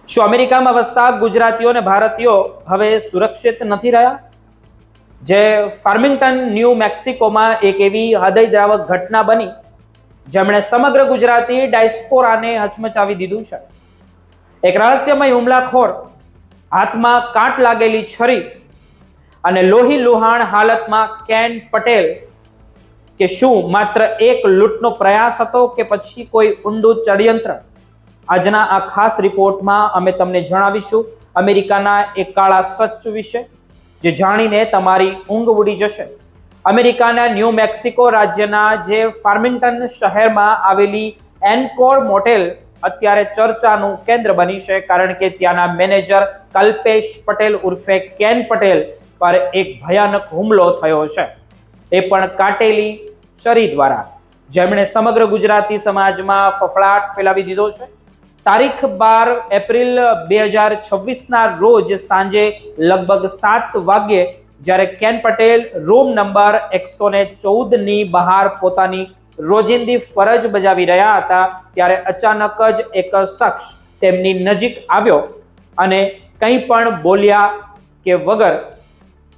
શું અમેરિકામાં વસતા ગુજરાતીઓ અને ભારતીયો હવે સુરક્ષિત નથી રહ્યા? જે ફાર્મિંગટન ન્યૂ મેક્સિકોમાં એક એવી હૃદયદ્રાવક ઘટના બની જેમણે સમગ્ર ગુજરાતી ડાયસ્પોરાને હચમચાવી દીધું છે. એક રહસ્યમય હુમલાખોર હાથમાં કાટ લાગેલી છરી અને લોહી લુહાણ હાલતમાં કેન પટેલ કે શું માત્ર એક લૂંટનો પ્રયાસ હતો કે પછી કોઈ ઊંડું ષડયંત્ર? આજના આ ખાસ રિપોર્ટમાં અમે તમને જણાવીશું અમેરિકાના એક કાળા સચ વિશે, જે જાણીને તમારી ઊંઘ ઉડી જશે. અમેરિકાના ન્યૂ મેક્સિકો રાજ્યના જે ફાર્મિંગટન શહેરમાં આવેલી એનકોર મોટેલ અત્યારે ચર્ચાનું કેન્દ્ર બની છે, કારણ કે ત્યાંના મેનેજર કલ્પેશ પટેલ ઉર્ફે કેન પટેલ પર એક ભયાનક હુમલો થયો છે, એ પણ કાટેલી છરી દ્વારા, જેમણે સમગ્ર ગુજરાતી સમાજમાં ફફડાટ ફેલાવી દીધો છે. તારીખ 12 એપ્રિલ 2026ના રોજ સાંજે લગભગ 7 વાગ્યે જ્યારે કેન પટેલ રૂમ નંબર 114 ની બહાર પોતાની રોજિંદી ફરજ બજાવી રહ્યા હતા, ત્યારે અચાનક જ એક શખ્સ તેમની નજીક આવ્યો અને કંઈ પણ બોલ્યા કે વગર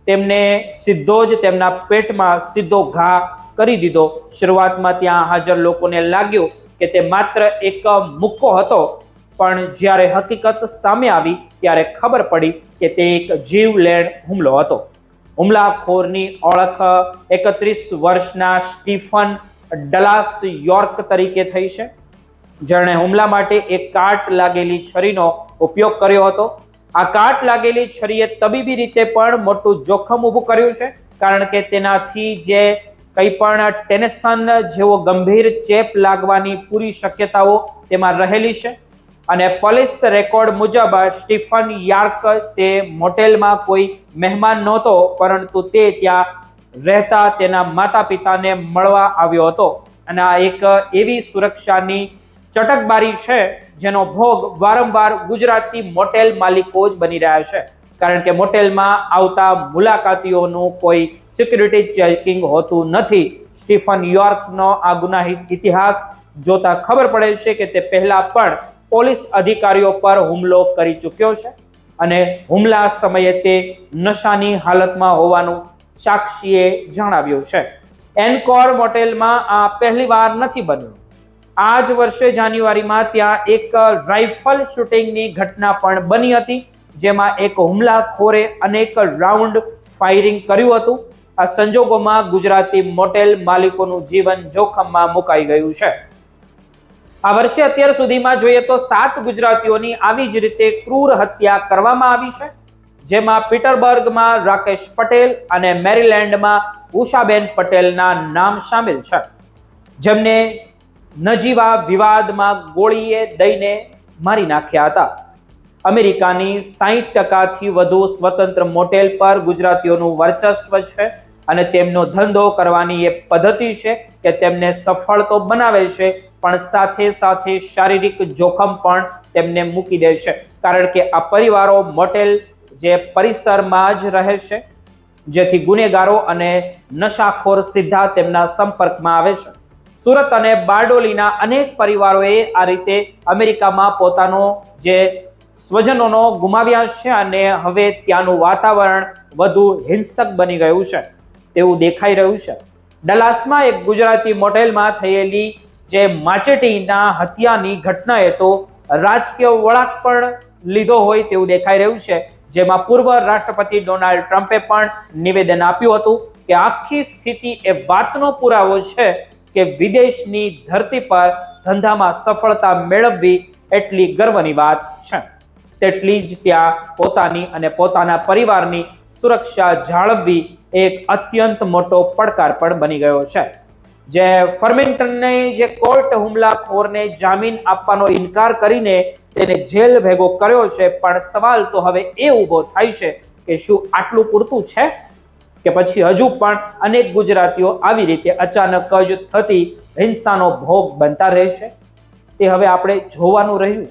તેમને સીધો જ તેમના પેટમાં સીધો ઘા કરી દીધો. શરૂઆતમાં ત્યાં હાજર લોકોને લાગ્યું કે તે માત્ર એક મુક્કો હતો, પણ જ્યારે હકીકત સામે આવી ત્યારે ખબર પડી કે તે એક જીવલેણ હુમલો હતો. હુમલાખોરની ઓળખ 31 વર્ષના સ્ટીફન ડલાસ યોર્ક તરીકે થઈ છે, જેણે હુમલા માટે એક કાટ લાગેલી છરીનો ઉપયોગ કર્યો હતો. આ કાટ લાગેલી છરીએ તબીબી રીતે પણ મોટું જોખમ ઊભું કર્યું છે, કારણ કે તેનાથી જે કંઈ પણ ટેન્શન જેવો ગંભીર ચેપ લાગવાની પૂરી શક્યતાઓ તેમાં રહેલી છે. અને પોલીસ રેકોર્ડ મુજબ સ્ટીફન યાર્ક તે મોટેલમાં કોઈ મહેમાન નહોતો, પરંતુ તે ત્યાં રહેતા તેના માતા પિતાને મળવા આવ્યો હતો. અને આ એક એવી સુરક્ષાની ચટકબારી છે જેનો ભોગ વારંવાર ગુજરાતી મોટેલ માલિકો જ બની રહ્યા છે, કારણ કે મોટેલમાં આવતા મુલાકાતીઓનું કોઈ સિક્યુરિટી ચેકિંગ હોતું નથી. સ્ટીફન યોર્કનો આ ગુનાહિત ઇતિહાસ જોતા ખબર પડે છે કે તે પહેલા પણ પોલીસ અધિકારીઓ પર હુમલો કરી ચૂક્યો છે અને હુમલા સમયે તે નશાની હાલતમાં હોવાનું સાક્ષીએ જણાવ્યું છે. એનકોર મોટેલમાં આ પહેલીવાર નથી બન્યું. આ જ વર્ષે જાન્યુઆરીમાં ત્યાં એક રાઇફલ શૂટિંગની ઘટના પણ બની હતી, જેમાં એક હુમલાખોરે અનેક રાઉન્ડ ફાયરિંગ કર્યું હતું. આ સંજોગોમાં ગુજરાતી મોટેલ માલિકોનું જીવન જોખમમાં મુકાઈ ગયું છે. આ વર્ષે અત્યાર સુધીમાં જોઈએ તો 7 ગુજરાતીઓની આવી જ રીતે ક્રૂર હત્યા કરવામાં આવી છે, જેમાં પીટરબર્ગમાં રાકેશ પટેલ અને મેરીલેન્ડમાં ઉષાબેન પટેલના નામ સામેલ છે, જેમને નજીવા વિવાદમાં ગોળીએ દઈને મારી નાખ્યા હતા. અમેરિકાની 60%થી વધુ સ્વતંત્ર મોટેલ પર ગુજરાતીઓનું વર્ચસ્વ છે અને તેમનો ધંધો કરવાની એ પદ્ધતિ છે કે તેમને સફળ તો બનાવે છે, પણ સાથે સાથે શારીરિક જોખમ પણ તેમને મૂકી દે છે, કારણ કે આ પરિવારો મોટેલ જે પરિસરમાં જ રહે છે, જેથી ગુનેગારો અને નશાખોર સીધા તેમના સંપર્કમાં આવે છે. સુરત અને બારડોલીના અનેક પરિવારોએ આ રીતે અમેરિકામાં પોતાનો જે સ્વજનોનો ગુમાવ્યા છે અને હવે ત્યાંનું વાતાવરણ વધુ હિંસક બની ગયું છે તેવું દેખાઈ રહ્યું છે. ડલાસમાં એક ગુજરાતી મોટેલમાં થયેલી જે માચેટીના હત્યાની ઘટનાએ તો રાજકીય વળાંક પણ લીધો હોય તેવું દેખાઈ રહ્યું છે, જેમાં પૂર્વ રાષ્ટ્રપતિ ડોનાલ્ડ ટ્રમ્પે પણ નિવેદન આપ્યું હતું કે આખી સ્થિતિ એ વાતનો પુરાવો છે કે વિદેશની ધરતી પર ધંધામાં સફળતા મેળવવી એટલી ગર્વની વાત છે, તેટલી જ ત્યાં પોતાની અને પોતાના પરિવારની સુરક્ષા જાળવવી એક અત્યંત મોટો પડકાર પણ બની ગયો છે. જે ફાર્મિંગટનની જે કોર્ટ હુમલાખોરને જામીન આપવાનો ઇનકાર કરીને તેને જેલ ભેગો કર્યો છે, પણ સવાલ તો હવે એ ઊભો થાય છે કે શું આટલું પૂરતું છે કે પછી હજુ પણ અનેક ગુજરાતીઓ આવી રીતે અચાનક જ થતી હિંસાનો ભોગ બનતા રહેશે? તે હવે આપણે જોવાનું રહ્યું.